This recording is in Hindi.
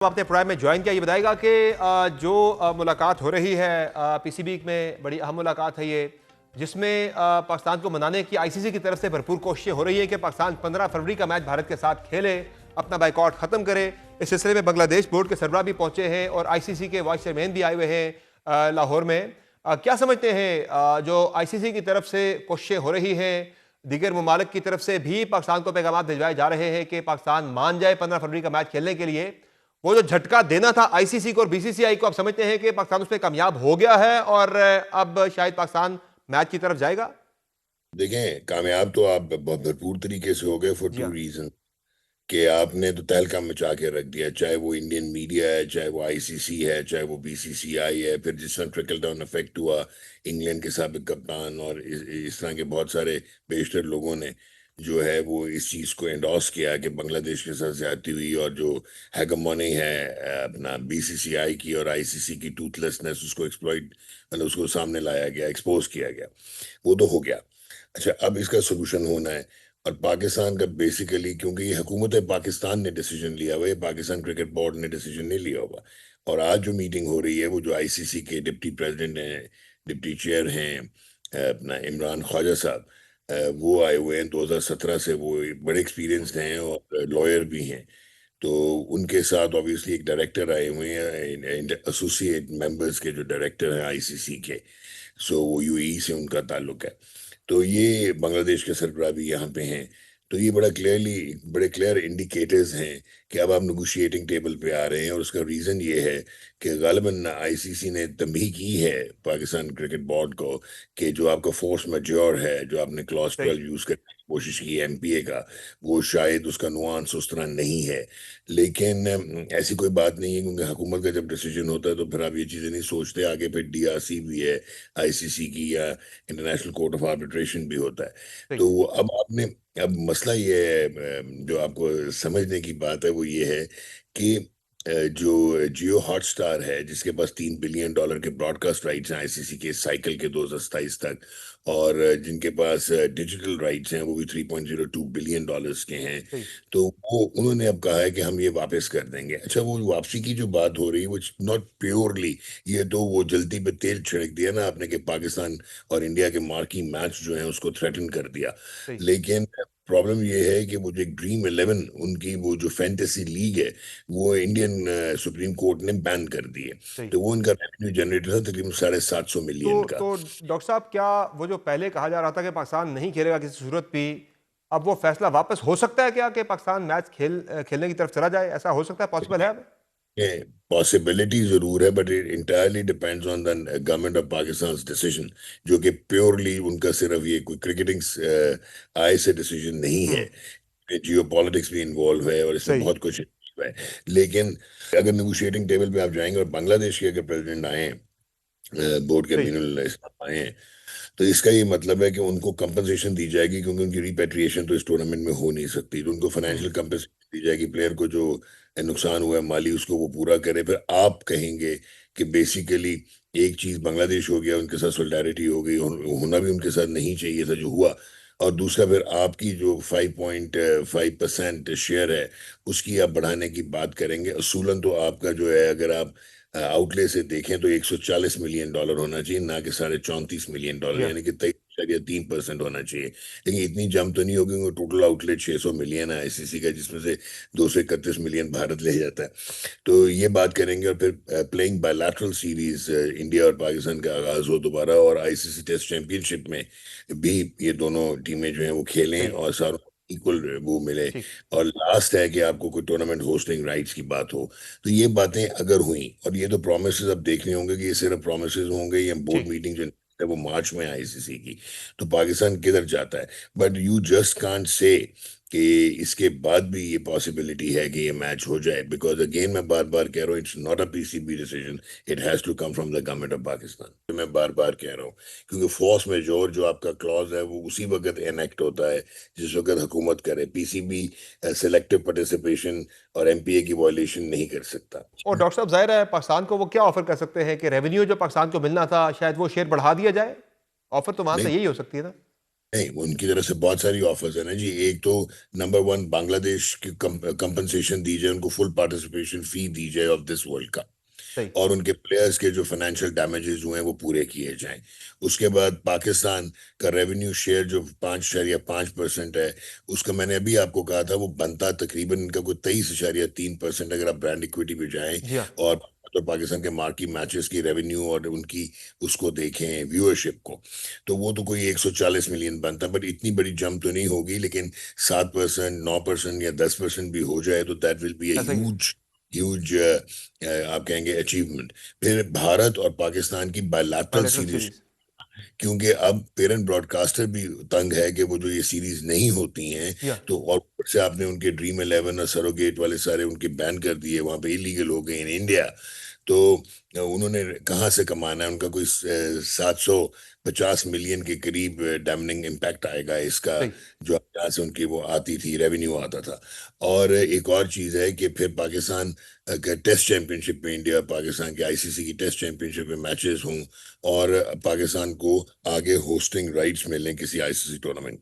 आपने प्रोग्राम में ज्वाइन किया, ये बताएगा कि जो मुलाकात हो रही है पीसीबी में, बड़ी अहम मुलाकात है ये, जिसमें पाकिस्तान को मनाने की आईसीसी की तरफ से भरपूर कोशिशें हो रही हैं कि पाकिस्तान 15 फरवरी का मैच भारत के साथ खेले, अपना बाइकआउट खत्म करे। इस सिलसिले में बांग्लादेश बोर्ड के सरबराह भी पहुंचे हैं और आईसीसी के वाइस चेयरमैन भी आए हुए हैं लाहौर में। क्या समझते हैं जो आईसीसी की तरफ से कोशिशें हो रही हैं, दीगर ममालिक की तरफ से भी पाकिस्तान को पैगाम भिजवाए जा रहे हैं कि पाकिस्तान मान जाए 15 फरवरी का मैच खेलने के लिए, वो जो झटका देना था आईसीसी को और बीसीसीआई को, आप समझते हैं कि पाकिस्तान उसमें कामयाब हो गया है और अब शायद पाकिस्तान मैच की तरफ जाएगा? देखें, कामयाब तो आप बहुत भरपूर तरीके से हो गए फॉर जी टू हाँ। रीजन कि आपने तो तहलका मचा के रख दिया, चाहे वो इंडियन मीडिया है, चाहे वो आईसीसी है, चाहे वो बीसीसीआई है। फिर जिस तरह ट्रिकल डाउन इफेक्ट हुआ इंग्लैंड के साबिक कप्तान और इस तरह के बहुत सारे बेशतर लोगों ने जो है वो इस चीज को एंडोर्स किया कि बांग्लादेश के साथ ज्यादती हुई, और जो हैगमोनी है अपना बीसीसीआई की और आईसीसी की टूथलेसनेस, उसको एक्सप्लॉइट, मतलब उसको सामने लाया गया, एक्सपोज किया गया। वो तो हो गया। अच्छा, अब इसका सोल्यूशन होना है। और पाकिस्तान का बेसिकली, क्योंकि ये हुकूमत पाकिस्तान ने डिसीजन लिया हुआ है, पाकिस्तान क्रिकेट बोर्ड ने डिसीजन नहीं लिया हुआ। और आज जो मीटिंग हो रही है वो जो आईसीसी के डिप्टी प्रेसिडेंट हैं, डिप्टी चेयर हैं अपना इमरान ख्वाजा साहब, वो आए हुए हैं 2017 से। वो बड़े एक्सपीरियंस्ड हैं और लॉयर भी हैं। तो उनके साथ ऑब्वियसली एक डायरेक्टर आए हुए हैं, एसोसिएट मेंबर्स के जो डायरेक्टर हैं आईसीसी के। सो वो यूएई से उनका ताल्लुक है। तो ये बांग्लादेश के सरबराह भी यहाँ पे हैं। तो ये बड़े क्लियर इंडिकेटर्स हैं कि अब आप नेगोशिएटिंग टेबल पे आ रहे हैं। और उसका रीज़न ये है कि गालिबन आईसीसी ने तंबीह की है पाकिस्तान क्रिकेट बोर्ड को कि जो आपका फोर्स मैज्योर है, जो आपने क्लॉज सही। 12 यूज़ करने की कोशिश की एमपीए का, वो शायद उसका नुआंस उस तरह नहीं है। लेकिन ऐसी कोई बात नहीं है, क्योंकि हुकूमत का जब डिसीजन होता है तो फिर आप ये चीज़ें नहीं सोचते आगे। फिर डीआरसी भी है आईसीसी की, या इंटरनेशनल कोर्ट ऑफ आर्बिट्रेशन भी होता है। सही। तो अब मसला ये है, जो आपको समझने की बात है वो ये है कि जो जियो हॉटस्टार है, जिसके पास $3 बिलियन के ब्रॉडकास्ट राइट्स हैं आईसीसी के साइकिल के 2027 तक, और जिनके पास डिजिटल राइट्स हैं वो भी $3.02 बिलियन के हैं। सही। तो वो उन्होंने अब कहा है कि हम ये वापस कर देंगे। अच्छा, वो वापसी की जो बात हो रही है वो नॉट प्योरली, ये तो वो जल्दी पे तेल छिड़क दिया ना आपने कि पाकिस्तान और इंडिया के मार्की मैच जो है उसको थ्रेटन कर दिया। सही। लेकिन प्रॉब्लम ये है कि वो जो ड्रीम 11, उनकी वो जो फैंटेसी लीग है, वो इंडियन सुप्रीम कोर्ट ने बैन कर दी है। सही। तो वो उनका रेवेन्यू जनरेटर था तकरीबन 750 मिलियन का। तो डॉक्टर साहब, क्या वो जो पहले कहा जा रहा था कि पाकिस्तान नहीं खेलेगा किसी सूरत भी, अब वो फैसला वापस हो सकता है क्या कि पाकिस्तान मैच खेलने की तरफ चला जाए? ऐसा हो सकता है, पॉसिबल है अब? पॉसिबिलिटी जरूर है, but it entirely depends on the government of Pakistan decision, जो कि प्योरली उनका सिर्फ ये कोई क्रिकेटिंग आय से डिसीजन नहीं है। हम्म। जियो पॉलिटिक्स भी इन्वॉल्व है और इसमें सही। बहुत कुछ involved है। लेकिन अगर नेगोशिएटिंग टेबल पे आप जाएंगे और बांग्लादेश के अगर प्रेसिडेंट आए, बोर्ड के सही। अमीनुल इस्लाम आए हैं, तो इसका ये मतलब है कि उनको कंपनसेशन दी जाएगी, क्योंकि उनकी रिपेट्रिएशन तो इस टूर्नामेंट में हो नहीं सकती। तो उनको फाइनेंशियल कंपनसेशन दी जाएगी, प्लेयर को जो नुकसान हुआ है माली उसको वो पूरा करे। फिर आप कहेंगे कि बेसिकली एक चीज बांग्लादेश हो गया, उनके साथ सोलिडारिटी हो गई, होना भी उनके साथ नहीं चाहिए था जो हुआ। और दूसरा, फिर आपकी जो 5.5% शेयर है उसकी आप बढ़ाने की बात करेंगे। असूलन तो आपका जो है, अगर आप आउटले से देखें तो $140 मिलियन होना चाहिए, ना कि $34 मिलियन, जी हाँ। यानी कि 3% होना चाहिए। लेकिन इतनी जम तो नहीं होगी, क्योंकि टोटल आउटलेट 600 मिलियन है आईसीसी का, जिसमें से 231 मिलियन भारत ले जाता है। तो ये बात करेंगे। और फिर प्लेइंग बायलैटरल सीरीज, इंडिया और पाकिस्तान का आगाज हो दोबारा, और आईसीसी टेस्ट चैंपियनशिप में भी ये दोनों टीमें जो हैं वो खेलें सही। और सारों इक्वल वो मिले। ठीक। और लास्ट है कि आपको कोई टूर्नामेंट होस्टिंग राइट्स की बात हो। तो ये बातें अगर हुई, और ये तो प्रोमिस अब देखने होंगे कि ये सिर्फ प्रोमिस होंगे, या बोर्ड ठीक। मीटिंग जो है वो मार्च में आईसीसी की, तो पाकिस्तान किधर जाता है। But you just can't say कि इसके बाद भी ये पॉसिबिलिटी है कि ये मैच हो जाए, बिकॉज अगेन मैं बार बार कह रहा हूँ, it's not a PCB decision, it has to come from the government of Pakistan. तो मैं बार बार कह रहा हूँ, क्योंकि फोर्स मेजोर जो आपका क्लॉज है वो उसी वक्त एनेक्ट होता है जिस वक्त हुकूमत करे। पीसीबी सिलेक्टिव पार्टिसिपेशन और एमपीए की वायलेशन नहीं कर सकता। और डॉक्टर साहब, जाहिर है पाकिस्तान को वो क्या ऑफर कर सकते हैं कि रेवेन्यू जो पाकिस्तान को मिलना था शायद वो शेयर बढ़ा दिया जाए? ऑफर तो वहां से नहीं, यही हो सकती है ना? नहीं, उनकी तरफ से बहुत सारी ऑफर्स है ना जी। एक तो नंबर वन, बांग्लादेश की कंपनसेशन दी जाए, उनको फुल पार्टिसिपेशन फी दी जाए ऑफ दिस वर्ल्ड कप, सही। और उनके प्लेयर्स के जो फाइनेंशियल डैमेजेस हुए हैं वो पूरे किए जाएं। उसके बाद पाकिस्तान का रेवेन्यू शेयर जो 5.5% है, उसका मैंने अभी आपको कहा था, वो बनता तकरीबन इनका कोई 23.3%, अगर आप ब्रांड इक्विटी पे जाएं जी हाँ। और तो पाकिस्तान के मार्की मैचेस की रेवेन्यू और उनकी उसको देखें व्यूअरशिप को, तो वो तो कोई 140 मिलियन बनता, बट इतनी बड़ी जंप तो नहीं होगी, लेकिन 7%, 9% या 10% भी हो जाए तो दैट विल बी ऐसा ही है। ह्यूज ह्यूज आप कहेंगे अचीवमेंट। फिर भारत और पाकिस्तान की बायलैटरल बायलैटरल सीरीज, सीरीज। क्योंकि अब पेरेंट ब्रॉडकास्टर भी तंग है कि वो जो ये सीरीज नहीं होती हैं, जी हाँ। तो और ऊपर से आपने उनके ड्रीम 11 और सरोगेट वाले सारे उनके बैन कर दिए, वहां पे इलीगल हो गए इन इंडिया। तो उन्होंने कहाँ से कमाना है? उनका कोई 750 मिलियन के करीब डैमनिंग इम्पैक्ट आएगा इसका, सही। जो यहाँ से उनकी वो आती थी, रेवेन्यू आता था। और एक और चीज है कि फिर पाकिस्तान का टेस्ट चैंपियनशिप में, इंडिया पाकिस्तान के आईसीसी की टेस्ट चैंपियनशिप में मैचेस हों, और पाकिस्तान को आगे होस्टिंग राइट्स मिलें किसी आईसीसी टूर्नामेंट